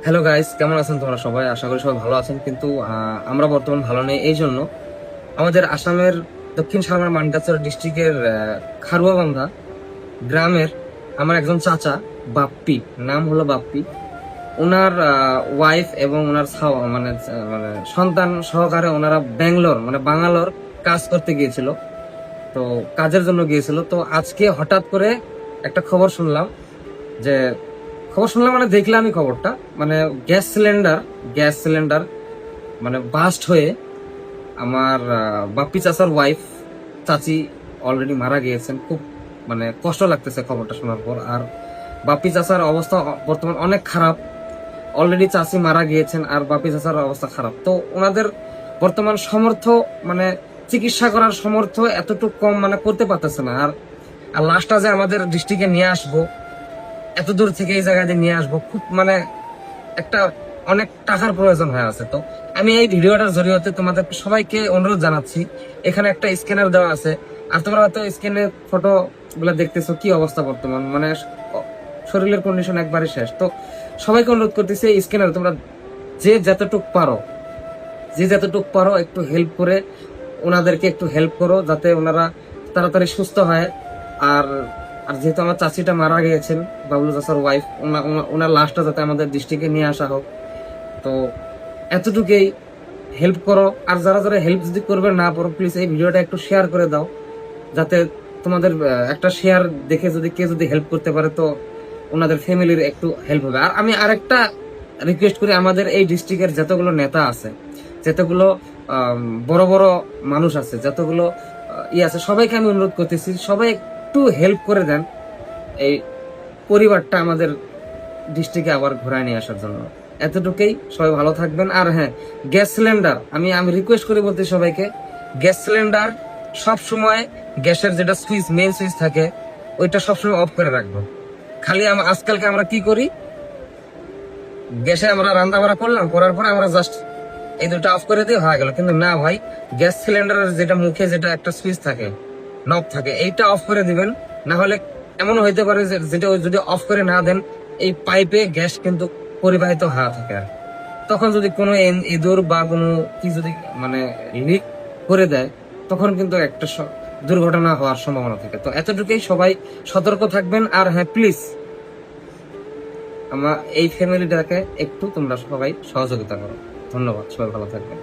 Hello guys, কেমন আছেন তোমরা সবাই? আশা করি সবাই ভালো আছেন। কিন্তু আমরা বর্তমান ভালো নেই। এই জন্য আমাদের আসামের দক্ষিণ সালমার মানকাছড় ডিস্ট্রিক্টের খারুয়াবান্ধা গ্রামের আমার একজন চাচা, বাপ্পি, নাম হলো বাপ্পি। ওনার ওয়াইফ এবং ওনার মানে মানে সন্তান সহকারে ওনারা ব্যাঙ্গালোর মানে বাঙ্গালোর কাজ করতে গিয়েছিল। তো কাজের জন্য গিয়েছিল। তো আজকে হঠাৎ করে একটা খবর শুনলাম মানে দেখলাম আমি খবরটা, মানে গ্যাস সিলিন্ডার মানে বাস্ট হয়ে আমার বাপ্পি চাচার ওয়াইফ, চাচি অলরেডি মারা গিয়েছেন। খুব মানে কষ্ট লাগতেছে খবরটা শোনার পর। আর বাপ্পি চাচার অবস্থা বর্তমান অনেক খারাপ। অলরেডি চাচি মারা গিয়েছেন আর বাপ্পি চাচার অবস্থা খারাপ। তো ওনাদের বর্তমান মানে চিকিৎসা করার সামর্থ্য এতটুকু কম, মানে করতে পারতেছে না। আর আর লাস্টটা যে আমাদের ডিস্ট্রিক্টে নিয়ে আসবো, এত দূর থেকে এই জায়গায় নিয়ে আসবো, খুব মানে একটা অনেক টাকার প্রয়োজন হয়ে আছে। তো আমি এই ভিডিওটার জরিয়তে তোমাদের সবাইকে অনুরোধ জানাচ্ছি, এখানে একটা স্ক্যানার দেওয়া আছে। আর তোমরা হয়তো স্ক্যানে ফটো গুলা দেখতেছো, কি অবস্থা বর্তমান, মানে শরীরের কন্ডিশন একবারে শেষ। তো সবাইকে অনুরোধ করতেছি, এই স্ক্যানার তোমরা যে যতটুক পারো একটু হেল্প করে ওনাদেরকে একটু হেল্প করো, যাতে ওনারা তাড়াতাড়ি সুস্থ হয়। আর আর যেহেতু আমার চাচিটা মারা গিয়েছেন, বাবলু চাচার ওয়াইফ, ওনার লাশটা যাতে আমাদের দৃষ্টিকে নিয়ে আসা হোক। তো এতটুকুই হেল্প করো। আর যারা যারা হেল্প যদি করবে না পারো, প্লিজ এই ভিডিওটা একটু শেয়ার করে দাও, যাতে তোমাদের একটা শেয়ার দেখে যদি কেউ যদি হেল্প করতে পারে, তো ওনাদের ফ্যামিলির একটু হেল্প হবে। আর আমি আরেকটা রিকোয়েস্ট করি, আমাদের এই ডিস্ট্রিক্টের যতগুলো নেতা আছে, যতগুলো বড় বড় মানুষ আছে, যতগুলো আছে, সবাইকে আমি অনুরোধ করতেছি, সবাই একটু হেল্প করে দেন এই পরিবারটা আমাদের ডিস্ট্রিক্টে আবার ঘুরায় নিয়ে আসার জন্য। এতটুকুই, সবাই ভালো থাকবেন। আর হ্যাঁ, গ্যাস সিলিন্ডার আমি রিকোয়েস্ট করি বলতে সবাইকে, গ্যাস সিলিন্ডার সব সময় গ্যাসের যেটা মেইন সুইচ থাকে, ওইটা সবসময় অফ করে রাখবো। খালি আজকালকে আমরা কি করি, গ্যাসে আমরা রান্না বাড়া করলাম, করার পরে আমরা জাস্ট এই দুটো অফ করে দিয়ে হয়ে গেল। কিন্তু না ভাই, গ্যাস সিলিন্ডারের যেটা মুখে যেটা একটা সুইচ থাকে, নব থাকে, এইটা অফ করে দিবেন। না হলে এমন হইতে পারে যে যেটা যদি অফ করে না দেন, এই পাইপে গ্যাস কিন্তু পরিবাহিত হওয়া থাকে। আর তখন যদি কোনো ইঁদুর বা কোনো কি যদি মানে লিক করে দেয়, তখন কিন্তু একটা দুর্ঘটনা হওয়ার সম্ভাবনা থাকে। তো এতটুকুই, সবাই সতর্ক থাকবেন। আর হ্যাঁ, প্লিজ আমার এই ফ্যামিলিটাকে একটু তোমরা সবাই সহযোগিতা করো। ধন্যবাদ, সবাই ভালো থাকবেন।